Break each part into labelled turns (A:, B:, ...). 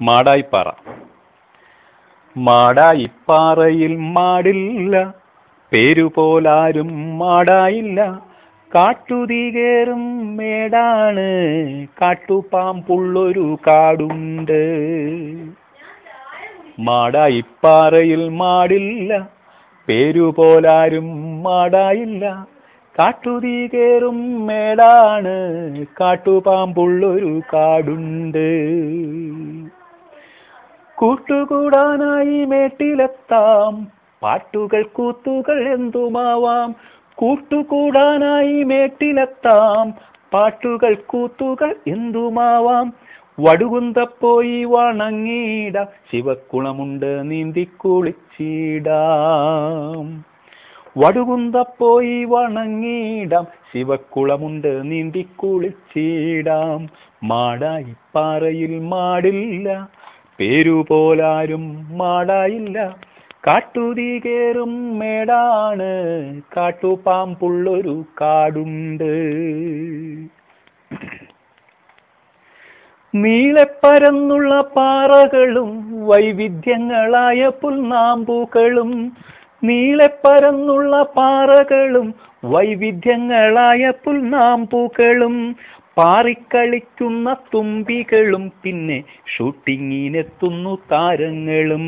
A: മാടായിപ്പാറ. മാടായിപ്പാറയിൽ മാടില്ല, പേരുപോലാരും മാടായില്ല. കാട്ടുതീ കേറും മേടാണ്, കാട്ടുപാമ്പുള്ളൊരു കാടുണ്ട്. മാടായിപ്പാറയിൽ മാടില്ല, പേരുപോലാരും മാടായില്ല. കാട്ടുതീ കേറും മേടാണ്, കാട്ടുപാമ്പുള്ളൊരു കാടുണ്ട്. കൂട്ടുകൂടാനായി മേട്ടിലെത്താം, പാട്ടുകൾ കൂത്തുകൾ എന്തുമാവാം. കൂട്ടുകൂടാനായി മേട്ടിലെത്താം, പാട്ടുകൾ കൂത്തുകൾ എന്തുമാവാം. വടുകുന്തപ്പോയി വണങ്ങിടാം, ശിവക്കുളമുണ്ട് നീന്തിക്കുളിച്ചിടാം. വടുകുന്തപ്പോയി വണങ്ങിടാം, ശിവക്കുളമുണ്ട് നീന്തിക്കുളിച്ചിടാം. മാടായിപ്പാറയിൽ മാടില്ല, പേരുപോലാരും മാടായില്ല. കാട്ടുതീ കേറും മേടാണ്, കാട്ടുപാമ്പുള്ളൊരു കാടുണ്ട്. നീളെ പരന്നുള്ള പാറകളും വൈവിധ്യങ്ങളായ പുൽനാമ്പുകളും. നീളെ പരന്നുള്ള പാറകളും വൈവിധ്യങ്ങളായ പുൽനാമ്പുകളും. പാറിക്കളിക്കുന്ന തുമ്പികളും പിന്നെ ഷൂട്ടിങ്ങിനെത്തുന്നു താരങ്ങളും.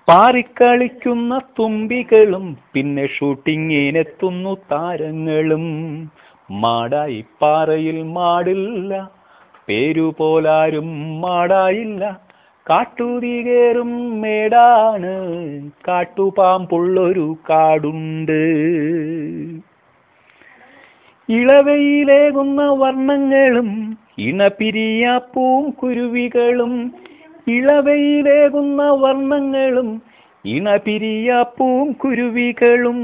A: പാറിക്കളിക്കുന്ന തുമ്പികളും പിന്നെ ഷൂട്ടിങ്ങിനെത്തുന്നു താരങ്ങളും. മാടായിപ്പാറയിൽ മാടില്ല, പേരുപോലാരും മാടായില്ല. കാട്ടുതീ കേറും മേടാണ്, കാട്ടുപാമ്പുള്ളൊരു കാടുണ്ട്. ഇളവയിലേകുന്ന വർണ്ണങ്ങളും ഇണപിരിയാപ്പൂം കുരുവികളും. ഇളവയിലേകുന്ന വർണ്ണങ്ങളും ഇണപിരിയാപ്പൂം കുരുവികളും.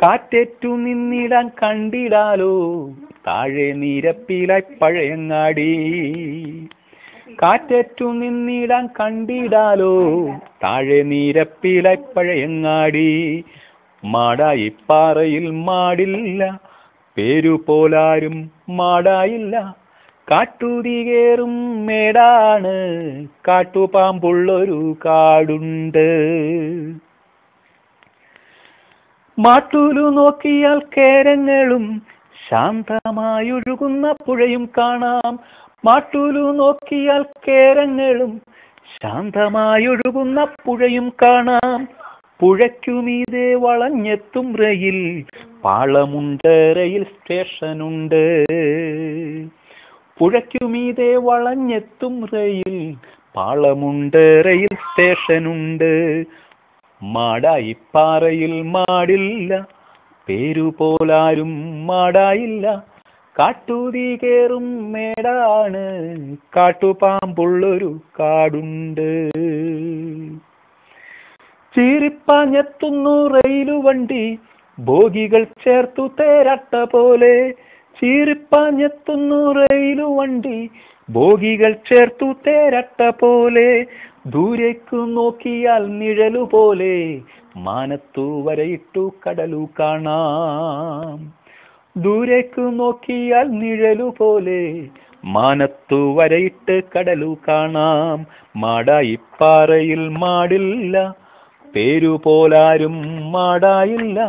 A: കാറ്റേറ്റു നിന്നിടാൻ കണ്ടിടാലോ, താഴെ നിരപ്പിലായി പഴയങ്ങാടി. കാറ്റേറ്റു നിന്നിടാൻ കണ്ടിടാലോ, താഴെ നിരപ്പിലായി പഴയങ്ങാടി. മാടായിപ്പാറയിൽ മാടില്ല, പേരുപോലാരും മാടായില്ല. കാട്ടുതീ കേറും മേടാണ്, കാട്ടുപാമ്പുള്ളൊരു കാടുണ്ട്. മാട്ടൂലു നോക്കിയാൽ കേരങ്ങളും ശാന്തമായൊഴുകുന്ന പുഴയും കാണാം. മാട്ടൂലു നോക്കിയാൽ കേരങ്ങളും ശാന്തമായൊഴുകുന്ന പുഴയും കാണാം. പുഴയ്ക്കുമീതെ വളഞ്ഞെത്തും റയിൽ പാളമുണ്ട്, റയിൽ സ്റ്റേഷനുണ്ട്. പുഴയ്ക്കുമീതെ വളഞ്ഞെത്തും റയിൽ പാളമുണ്ട്, റയിൽ സ്റ്റേഷനുണ്ട്. മാടായിപ്പാറയിൽ മാടില്ല, പേരുപോലാരും മാടായില്ല. കാട്ടുതീ കേറും മേടാണ്, കാട്ടുപാമ്പുള്ളൊരു കാടുണ്ട്. ചീറിപ്പാഞ്ഞെത്തുന്നു റയിലുവണ്ടി, ബോഗികൾ ചേർത്തു തേരട്ട പോലെ. ചീറിപ്പാഞ്ഞെത്തുന്നു റയിലുവണ്ടി, ബോഗികൾ ചേർത്തു തേരട്ട പോലെ. ദൂരേക്കു നോക്കിയാൽ നിഴലുപോലെ, മാനത്തു വരയിട്ടു കടലു കാണാം. ദൂരേക്കു നോക്കിയാൽ നിഴലുപോലെ, മാനത്തു വരയിട്ട് കടലു കാണാം. മാടായിപ്പാറയിൽ മാടില്ല, പേരുപോലാരും മാടായില്ല.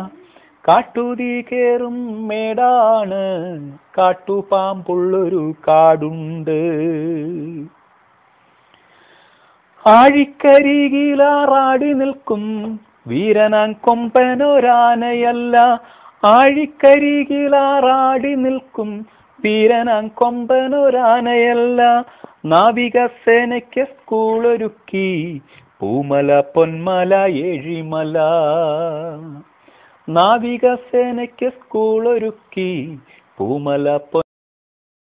A: കാട്ടുതീ കേറും മേടാണ്, കാട്ടുപാമ്പുള്ളൊരു കാടുണ്ട്. ആഴിക്കരികിലാറാടി നിൽക്കും വീരനാം കൊമ്പനൊരാനയല്ല. ആഴിക്കരികിലാറാടി നിൽക്കും വീരനാം കൊമ്പനൊരാനയല്ല. നാവികസേനയ്ക്ക് സ്കൂളൊരുക്കി പൂമല പൊന്മല ഏഴിമല. നാവികസേനയ്ക്ക് സ്കൂളൊരുക്കി പൂമല